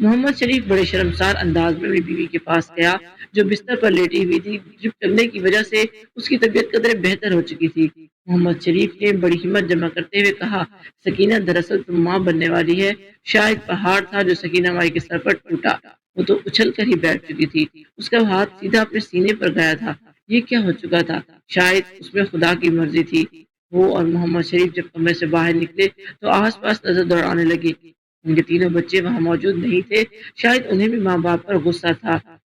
محمد شریف بڑے شرمسار انداز میں اپنی بیوی کے پاس گیا جو بستر پر لیٹی ہوئی تھی۔ ڈرپ چلنے کی وجہ سے اس کی طبیعت قدرے بہتر ہو چکی تھی۔ محمد شریف نے بڑی ہمت جمع کرتے ہوئے کہا، سکینہ دراصل تم ماں بننے والی ہے۔ شاید پہاڑ تھا جو سکینہ مائی کے سر پر ٹوٹا، وہ تو اچھل کر ہی بیٹھ چکی تھی۔ اس کا ہاتھ سیدھا اپنے سینے پر گیا تھا۔ یہ کیا ہو چکا تھا؟ شاید اس میں خدا کی مرضی تھی۔ وہ اور محمد شریف جب کمرے سے باہر نکلے تو آس پاس نظر دوڑانے لگے۔ ان کے تینوں بچے وہاں موجود نہیں تھے۔ شاید انہیں بھی ماں باپ پر غصہ تھا۔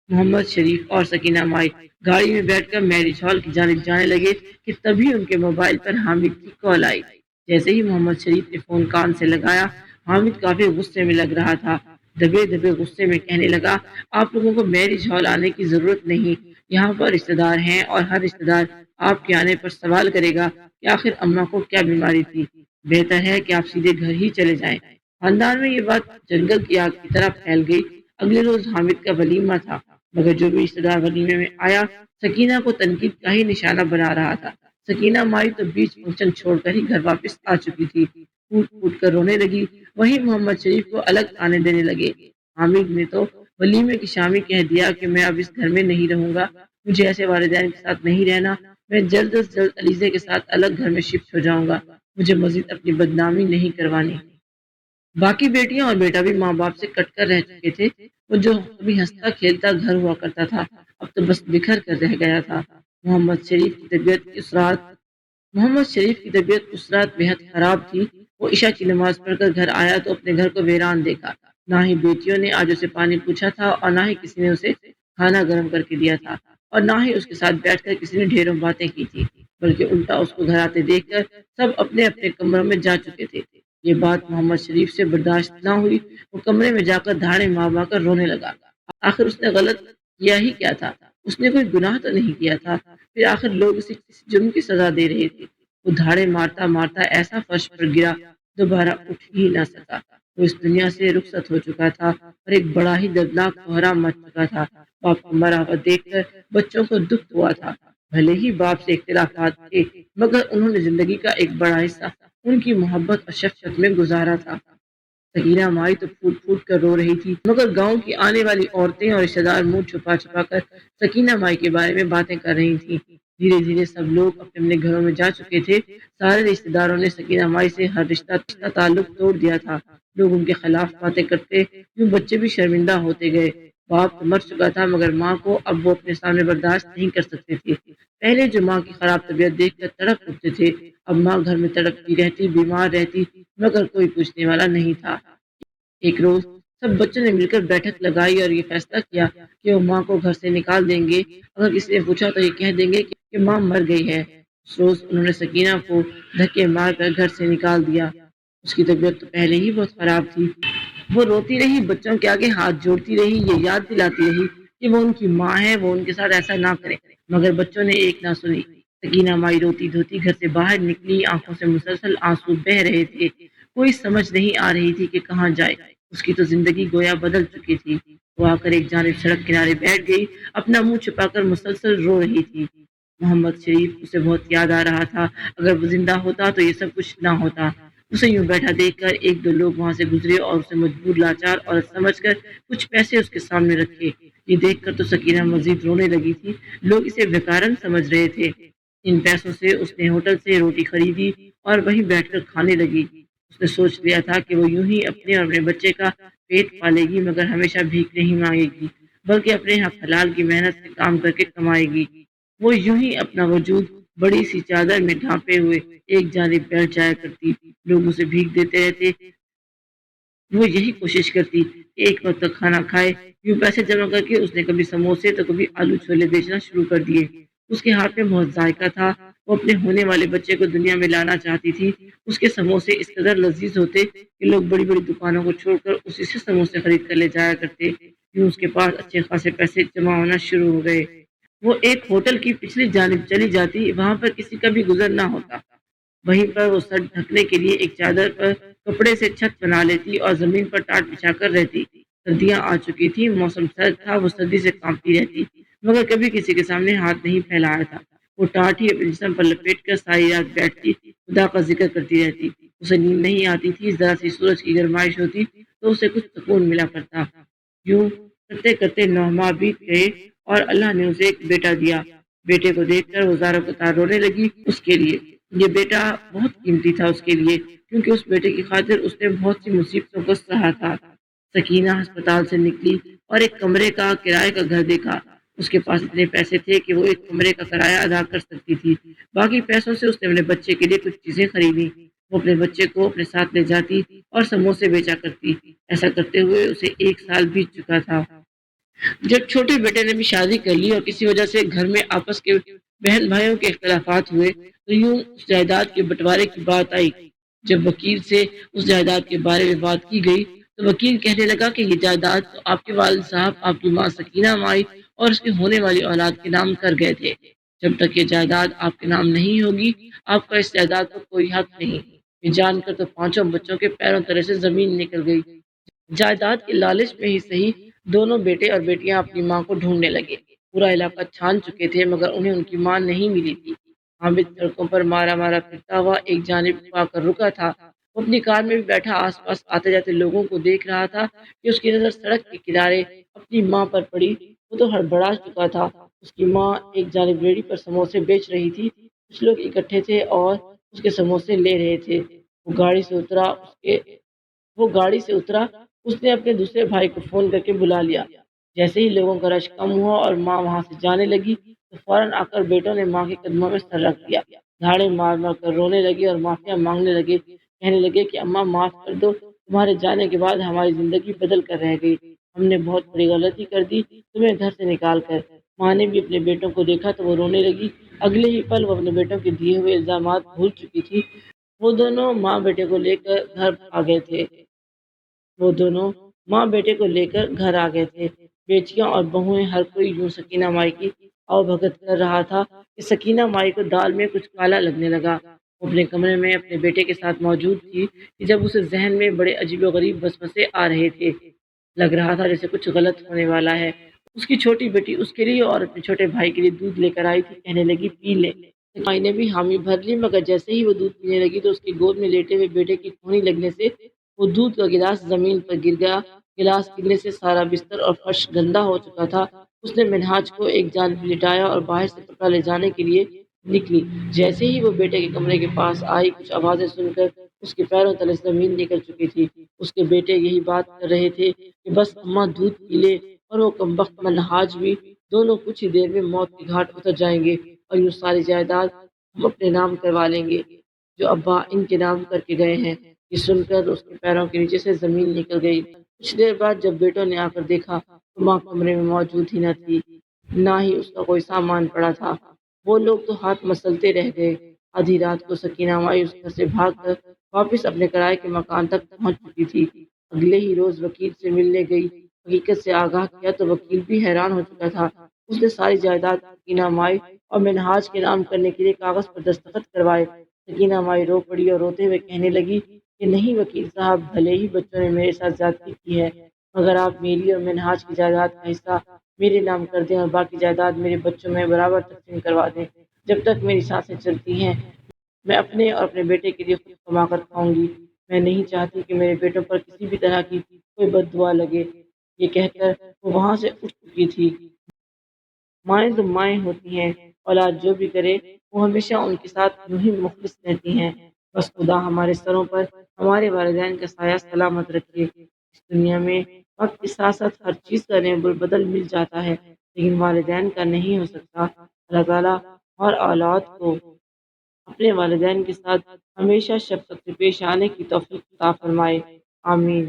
محمد شریف اور سکینہ مائی گاڑی میں بیٹھ کر میرج ہال کی جانب جانے لگے کہ تبھی ان کے موبائل پر حامد کی کال آئی۔ جیسے ہی محمد شریف نے فون کان سے لگایا، حامد کافی غصے میں لگ رہا تھا۔ دبے دبے غصے میں کہنے لگا، آپ لوگوں کو میرج ہال آنے کی ضرورت نہیں۔ یہاں پر رشتہ دار ہیں اور ہر رشتہ دار آپ کے آنے پر سوال کرے گا کہ آخر اماں کو کیا بیماری تھی۔ بہتر ہے کہ آپ سیدھے گھر ہی چلے جائیں۔ خاندان میں یہ بات جنگل کی آگ کی طرح پھیل گئی۔ اگلے روز حامد کا ولیمہ تھا، مگر جو بھی رشتہ دار ولیمے میں آیا سکینہ کو تنقید کا ہی نشانہ بنا رہا تھا۔ سکینہ مائی تو بیچ فنکشن چھوڑ کر ہی گھر واپس آ چکی تھی۔ پھوٹ پھوٹ کر رونے لگی۔ وہی محمد شریف کو الگ آنے دینے لگے۔ حامد نے تو ولیمے کی شامی کہہ دیا کہ میں اب اس گھر میں نہیں رہوں گا، مجھے ایسے والدین کے ساتھ نہیں رہنا، میں جلد از جلد علیزے کے ساتھ الگ گھر میں شفٹ ہو جاؤں گا، مجھے مزید اپنی بدنامی نہیں کروانی۔ باقی بیٹیاں اور بیٹا بھی ماں باپ سے کٹ کر رہ چکے تھے۔ وہ جو کبھی ہنستا کھیلتا گھر ہوا کرتا تھا اب تو بس بکھر کر رہ گیا تھا۔ محمد شریف کی طبیعت اس رات بےحد خراب تھی۔ وہ عشاء کی نماز پڑھ کر گھر آیا تو اپنے گھر کو ویران دیکھا۔ نہ ہی بیٹیوں نے آج اسے پانی پوچھا تھا اور نہ ہی کسی نے اسے کھانا گرم کر کے دیا تھا، اور نہ ہی اس کے ساتھ بیٹھ کر کسی نے ڈھیروں باتیں کی تھی، بلکہ الٹا اس کو گھر آتے دیکھ کر سب اپنے اپنے کمروں میں جا چکے تھے۔ یہ بات محمد شریف سے برداشت نہ ہوئی۔ وہ کمرے میں جا کر دھاڑے مار کر رونے لگا۔ آخر اس نے غلط کیا ہی کیا تھا؟ اس نے کوئی گناہ تو نہیں کیا تھا، پھر آخر لوگ اسے کس جرم کی سزا دے رہے تھے؟ وہ دھاڑے مارتا مارتا ایسا فرش پر گرا، دوبارہ اٹھ ہی نہ سکا۔ وہ اس دنیا سے رخصت ہو چکا تھا اور ایک بڑا ہی دردناک کوہرام مچ چکا تھا۔ باپ کو مرا ہوا دیکھ کر بچوں کو دکھ ہوا تھا۔ بھلے ہی باپ سے اختلافات تھے، مگر انہوں نے زندگی کا ایک بڑا حصہ ان کی محبت اور شفقت میں گزارا تھا۔ سکینہ مائی تو پھوٹ پھوٹ کر رو رہی تھی، مگر گاؤں کی آنے والی عورتیں اور رشتہ دار منہ چھپا چھپا کر سکینہ مائی کے بارے میں باتیں کر رہی تھیں۔ دھیرے دھیرے سب لوگ اپنے اپنے گھروں میں جا چکے تھے۔ سارے رشتہ داروں نے سکینہ مائی سے ہر رشتہ تعلق توڑ دیا تھا۔ لوگ ان کے خلاف باتیں کرتے، یوں بچے بھی شرمندہ ہوتے گئے۔ باپ تو مر چکا تھا، مگر ماں کو اب وہ اپنے سامنے برداشت نہیں کر سکتے تھے۔ پہلے جو ماں کی خراب طبیعت دیکھ کر تڑپ اٹھتے تھے، اب ماں گھر میں تڑپتی رہتی، بیمار رہتی، مگر کوئی پوچھنے والا نہیں تھا۔ ایک روز سب بچوں نے مل کر بیٹھک لگائی اور یہ فیصلہ کیا کہ وہ ماں کو گھر سے نکال دیں گے۔ اگر کسی نے پوچھا تو یہ کہہ دیں گے کہ ماں مر گئی ہے۔ اس روز انہوں نے سکینہ کو دھکے مار کر گھر سے نکال دیا۔ اس کی طبیعت تو پہلے ہی بہت خراب تھی۔ وہ روتی رہی، بچوں کے آگے ہاتھ جوڑتی رہی، یہ یاد دلاتی رہی کہ وہ ان کی ماں ہے، وہ ان کے ساتھ ایسا نہ کرے، مگر بچوں نے ایک نہ سنی۔ سکینہ مائی روتی دھوتی گھر سے باہر نکلی، آنکھوں سے مسلسل آنسو بہہ رہے تھے۔ کوئی سمجھ نہیں آ رہی تھی کہ کہاں جائے۔ اس کی تو زندگی گویا بدل چکی تھی۔ وہ آ کر ایک جانب سڑک کنارے بیٹھ گئی، اپنا منہ چھپا کر مسلسل رو رہی تھی۔ محمد شریف اسے بہت یاد آ رہا تھا۔ اگر وہ زندہ ہوتا تو یہ سب کچھ نہ ہوتا۔ اسے یوں بیٹھا دیکھ کر ایک دو لوگ وہاں سے گزرے اور اسے مجبور لاچار عورت سمجھ کر کچھ پیسے اس کے سامنے رکھے۔ یہ دیکھ کر تو سکینہ مزید رونے لگی تھی۔ لوگ اسے بیکارن سمجھ رہے تھے۔ ان پیسوں سے اس نے ہوٹل سے روٹی خریدی اور وہیں بیٹھ کر کھانے لگی۔ اس نے سوچ لیا تھا کہ وہ یوں ہی اپنے اور اپنے بچے کا پیٹ پالے گی، مگر ہمیشہ بھیک نہیں مانگے گی، بلکہ اپنے حق حلال کی محنت سے کام کر کے کمائے گی۔ وہ یوں ہی اپنا وجود بڑی سی چادر میں ڈھانپے ہوئے ایک جانب بیٹھ جایا کرتی، لوگ اسے بھیک دیتے رہتے، وہ یہی کوشش کرتی کہ ایک وقت کا کھانا کھائے۔ یوں پیسے جمع کر کے اس نے کبھی سموسے تو کبھی آلو چھولے بیچنا شروع کر دیے۔ اس کے ہاتھ میں بہت ذائقہ تھا۔ وہ اپنے ہونے والے بچے کو دنیا میں لانا چاہتی تھی۔ اس کے سموسے اس قدر لذیذ ہوتے کہ لوگ بڑی بڑی دکانوں کو چھوڑ کر اسی سے سموسے خرید کر لے جایا کرتے۔ یوں اس کے پاس اچھے خاصے پیسے جمع ہونا شروع ہو گئے۔ وہ ایک ہوٹل کی پچھلی جانب چلی جاتی، وہاں پر کسی کا بھی گزر نہ ہوتا۔ وہیں پر وہ سر ڈھکنے کے لیے ایک چادر پر کپڑے سے چھت بنا لیتی اور زمین پر ٹاٹ بچھا کر رہتی۔ سردیاں آ چکی تھی، موسم سرد تھا، وہ سردی سے کانپتی رہتی، مگر کبھی کسی کے سامنے ہاتھ نہیں پھیلایا تھا۔ وہ ٹاٹ ہی اپنے جسم پر لپیٹ کر ساری رات بیٹھتی، خدا کا ذکر کرتی رہتی۔ اسے نیند نہیں آتی تھی، ذرا سی سورج کی گرمائش ہوتی تو اسے کچھ سکون ملا کرتا۔ یوں کرتے کرتے 9 ماہ بیت گئے اور اللہ نے اسے ایک بیٹا دیا۔ بیٹے کو دیکھ کر وہ زاروں قطار رونے لگی۔ اس کے لیے یہ بیٹا بہت قیمتی تھا اس کے لیے، کیونکہ اس بیٹے کی خاطر اس نے بہت سی مصیبتوں کو سہا تھا۔ سکینہ ہسپتال سے نکلی اور ایک کمرے کا کرائے کا گھر دیکھا۔ اس کے پاس اتنے پیسے تھے کہ وہ ایک کمرے کا کرایہ ادا کر سکتی تھی۔ باقی پیسوں سے اس نے اپنے بچے کے لیے کچھ چیزیں خریدی۔ وہ اپنے بچے کو اپنے ساتھ لے جاتی اور سموسے بیچا کرتی۔ ایسا کرتے ہوئے اسے 1 سال بیت چکا تھا۔ جب چھوٹے بیٹے نے بھی شادی کر لی اور کسی وجہ سے گھر میں آپس کے بہن بھائیوں کے اختلافات ہوئے تو یوں اس جائیداد کے بٹوارے کی بات آئی۔ جب وکیل سے اس جائیداد کے بارے میں بات کی گئی تو وکیل کہنے لگا کہ یہ جائیداد تو آپ کے والد صاحب، آپ کی ماں سکینہ مائی اور اس کی ہونے والی اولاد کے نام کر گئے تھے۔ جب تک یہ جائیداد آپ کے نام نہیں ہوگی، آپ کا اس جائیداد پر کوئی حق نہیں۔ یہ جان کر تو 5 بچوں کے پیروں تلے سے زمین نکل گئی۔ جائیداد کے لالچ میں ہی صحیح، دونوں بیٹے اور بیٹیاں اپنی ماں کو ڈھونڈنے لگے۔ پورا علاقہ چھان چکے تھے مگر انہیں ان کی ماں نہیں ملی تھی۔ حامد سڑکوں پر مارا مارا پھرتا ہوا ایک جانب آ کر رکا تھا۔ وہ اپنی کار میں بھی بیٹھا آس پاس آتے جاتے لوگوں کو دیکھ رہا تھا کہ اس کی نظر سڑک کے کنارے اپنی ماں پر پڑی۔ وہ تو ہڑبڑا چکا تھا۔ اس کی ماں ایک جانب ریڑھی پر سموسے بیچ رہی تھی۔ کچھ لوگ اکٹھے تھے اور اس کے سموسے لے رہے تھے۔ وہ گاڑی سے اترا، اس نے اپنے دوسرے بھائی کو فون کر کے بلا لیا۔ جیسے ہی لوگوں کا رش کم ہوا اور ماں وہاں سے جانے لگی تو فوراً آ کر بیٹوں نے ماں کے قدموں میں سر رکھ دیا، دھاڑے مار مار کر رونے لگے اور معافیاں مانگنے لگے، کہنے لگے کہ اماں معاف کر دو، تمہارے جانے کے بعد ہماری زندگی بدل کر رہ گئی، ہم نے بہت بڑی غلطی کر دی تمہیں گھر سے نکال کر۔ ماں نے بھی اپنے بیٹوں کو دیکھا تو وہ رونے لگی۔ اگلے ہی پل وہ اپنے بیٹوں کے دیے ہوئے الزامات بھول چکی تھی۔ وہ دونوں ماں بیٹے کو لے کر گھر آ گئے تھے۔ وہ دونوں ماں بیٹے کو لے کر گھر آ گئے تھے۔ بیٹیاں اور بہویں ہر کوئی یوں سکینہ مائی کی آؤ بھگت کر رہا تھا کہ سکینہ مائی کو دال میں کچھ کالا لگنے لگا۔ وہ اپنے کمرے میں اپنے بیٹے کے ساتھ موجود تھی کہ جب اسے ذہن میں بڑے عجیب و غریب وسوسے آ رہے تھے۔ لگ رہا تھا جیسے کچھ غلط ہونے والا ہے۔ اس کی چھوٹی بیٹی اس کے لیے اور اپنے چھوٹے بھائی کے لیے دودھ لے کر آئی تھی، کہنے لگی پی لے۔ مائی نے بھی حامی بھر لی مگر جیسے ہی وہ دودھ پینے لگی تو اس کی گود میں لیٹے ہوئے بیٹے کی کھوہنی لگنے سے وہ دودھ کا گلاس زمین پر گر گیا۔ گلاس گرنے سے سارا بستر اور فرش گندا ہو چکا تھا۔ اس نے منہاج کو ایک جانب لٹایا اور باہر سے کپڑا لے جانے کے لیے نکلی۔ جیسے ہی وہ بیٹے کے کمرے کے پاس آئی کچھ آوازیں سن کر اس کے پیروں تلے سے زمین نکل چکی تھی۔ اس کے بیٹے یہی بات کر رہے تھے کہ بس اماں دودھ پی لے، اور وہ کمبخت منہاج بھی، دونوں کچھ ہی دیر میں موت کے گھاٹ اتر جائیں گے اور یوں ساری جائیداد ہم اپنے نام کروا لیں گے جو ابا ان کے نام کر کے گئے ہیں۔ یہ سن کر اس کے پیروں کے نیچے سے زمین نکل گئی۔ کچھ دیر بعد جب بیٹوں نے آ کر دیکھا تو ماں کمرے میں موجود ہی نہ تھی، نہ ہی اس کا کوئی سامان پڑا تھا۔ وہ لوگ تو ہاتھ مسلتے رہ گئے۔ آدھی رات کو سکینہ مائی اس گھر سے بھاگ کر واپس اپنے کرائے کے مکان تک پہنچ چکی تھی۔ اگلے ہی روز وکیل سے ملنے گئی۔ حقیقت سے آگاہ کیا تو وکیل بھی حیران ہو چکا تھا۔ اس نے ساری جائیداد سکینہ مائی اور منہاج کے نام کرنے کے لیے کاغذ پر دستخط کروائے۔ سکینہ مائی رو پڑی اور روتے ہوئے کہنے لگی کہ نہیں وکیل صاحب، بھلے ہی بچوں نے میرے ساتھ زیادتی کی ہے مگر آپ میری اور منہاج کی جائیداد کا حصہ میرے نام کر دیں اور باقی جائیداد میرے بچوں میں برابر تقسیم کروا دیں۔ جب تک میری سانسیں چلتی ہیں میں اپنے اور اپنے بیٹے کے لیے خود کما کر کھاؤں گی۔ میں نہیں چاہتی کہ میرے بیٹوں پر کسی بھی طرح کی کوئی بد دعا لگے۔ یہ کہہ کر وہ وہاں سے اٹھ چکی تھی۔ مائیں تو مائیں ہوتی ہیں، اولاد جو بھی کرے وہ ہمیشہ ان کے ساتھ یوں ہی مخلص رہتی ہیں۔ بس خدا ہمارے سروں پر ہمارے والدین کا سایہ سلامت رکھے۔ اس دنیا میں وقت کے ساتھ ساتھ ہر چیز کا نعم البدل مل جاتا ہے لیکن والدین کا نہیں ہو سکتا۔ اللہ تعالیٰ ہر اولاد کو اپنے والدین کے ساتھ ہمیشہ شفقت سے پیش آنے کی توفیق عطا فرمائے، آمین۔